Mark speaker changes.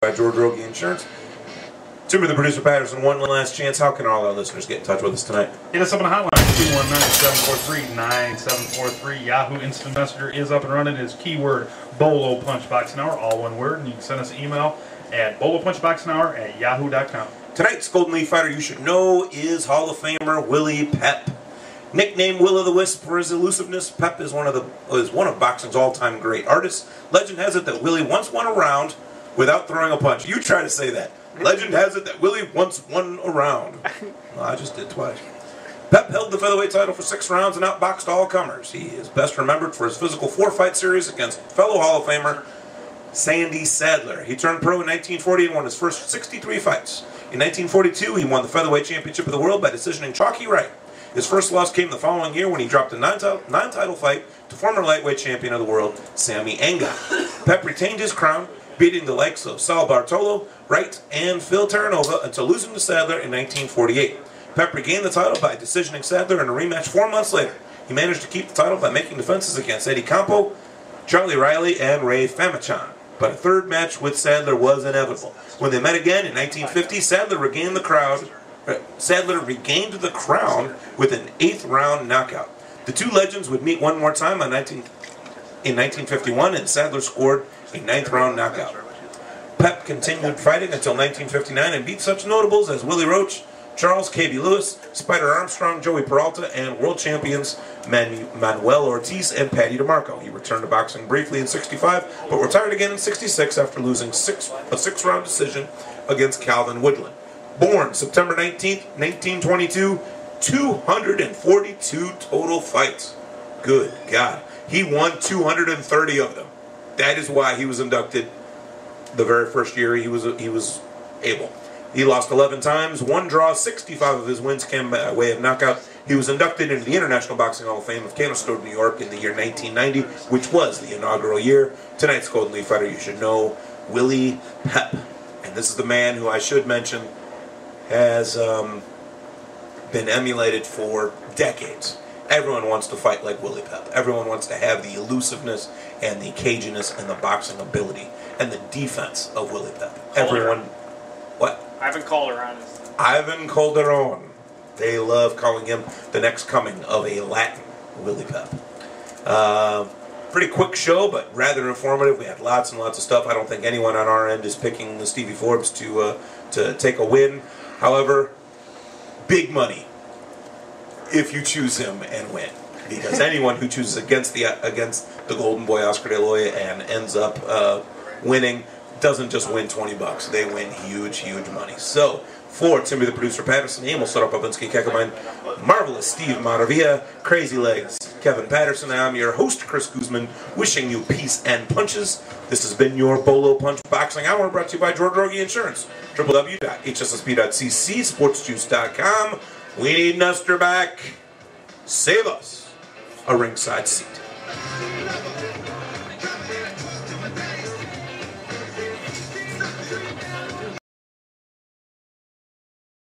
Speaker 1: by George Rogie Insurance. Timber the producer Patterson, one last chance. How can all our listeners get in touch with us tonight?
Speaker 2: Hit us up on the hotline, 219-743-9743. Yahoo Instant Messenger is up and running. It's keyword Bolo Punch Boxing Hour, all one word. And you can send us an email at bolopunchboxinghour@yahoo.com.
Speaker 1: Tonight's Golden Leaf fighter you should know is Hall of Famer Willie Pep. Nicknamed Will-o'-the-Wisp for his elusiveness, Pep is one of boxing's all-time great artists. Legend has it that Willie once won a round without throwing a punch. You try to say that. Legend has it that Willie once won a round. Well, I just did twice. Pep held the featherweight title for 6 rounds and outboxed all comers. He is best remembered for his physical 4-fight series against fellow Hall of Famer Sandy Sadler. He turned pro in 1940 and won his first 63 fights. In 1942, he won the featherweight championship of the world by decision in Chalky Wright. His first loss came the following year when he dropped a non-title fight to former lightweight champion of the world, Sammy Anga. Pep retained his crown, beating the likes of Sal Bartolo, Wright, and Phil Terranova until losing to Sadler in 1948. Pep regained the title by decisioning Sadler in a rematch 4 months later. He managed to keep the title by making defenses against Eddie Campo, Charlie Riley, and Ray Famichan. But a third match with Sadler was inevitable. When they met again in 1950, Sadler regained the crown with an 8th-round knockout. The two legends would meet one more time in 1951, and Sadler scored a 9th-round knockout. Pep continued fighting until 1959 and beat such notables as Willie Roach, Charles K.B. Lewis, Spider Armstrong, Joey Peralta, and world champions Manuel Ortiz and Patty DeMarco. He returned to boxing briefly in '65, but retired again in '66 after losing a 6-round decision against Calvin Woodland. Born September 19th, 1922, 242 total fights. Good God. He won 230 of them. That is why he was inducted the very first year he was able. He lost 11 times, 1 draw, 65 of his wins came by way of knockout. He was inducted into the International Boxing Hall of Fame of Canastota, New York in the year 1990, which was the inaugural year. Tonight's Golden Leaf fighter you should know, Willie Pep. And this is the man who I should mention has been emulated for decades. Everyone wants to fight like Willie Pep. Everyone wants to have the elusiveness and the caginess and the boxing ability and the defense of Willie Pep. Everyone... What?
Speaker 3: Ivan Calderon.
Speaker 1: Ivan Calderon. They love calling him the next coming of a Latin Willie Pep. Pretty quick show, but rather informative. We had lots and lots of stuff. I don't think anyone on our end is picking the Stevie Forbes to take a win. However, big money if you choose him and win, because anyone who chooses against the Golden Boy Oscar De La Hoya and ends up winning doesn't just win $20. They win huge, huge money. So, for Timmy the producer Patterson, Emil Staropawinski Kekabine, Marvelous Steve Maravilla, Crazy Legs Kevin Patterson, I'm your host Chris Guzman, wishing you peace and punches. This has been your Bolo Punch Boxing Hour, brought to you by George Rogie Insurance, www.hssp.cc, sportsjuice.com. We need Nestor back. Save us a ringside seat.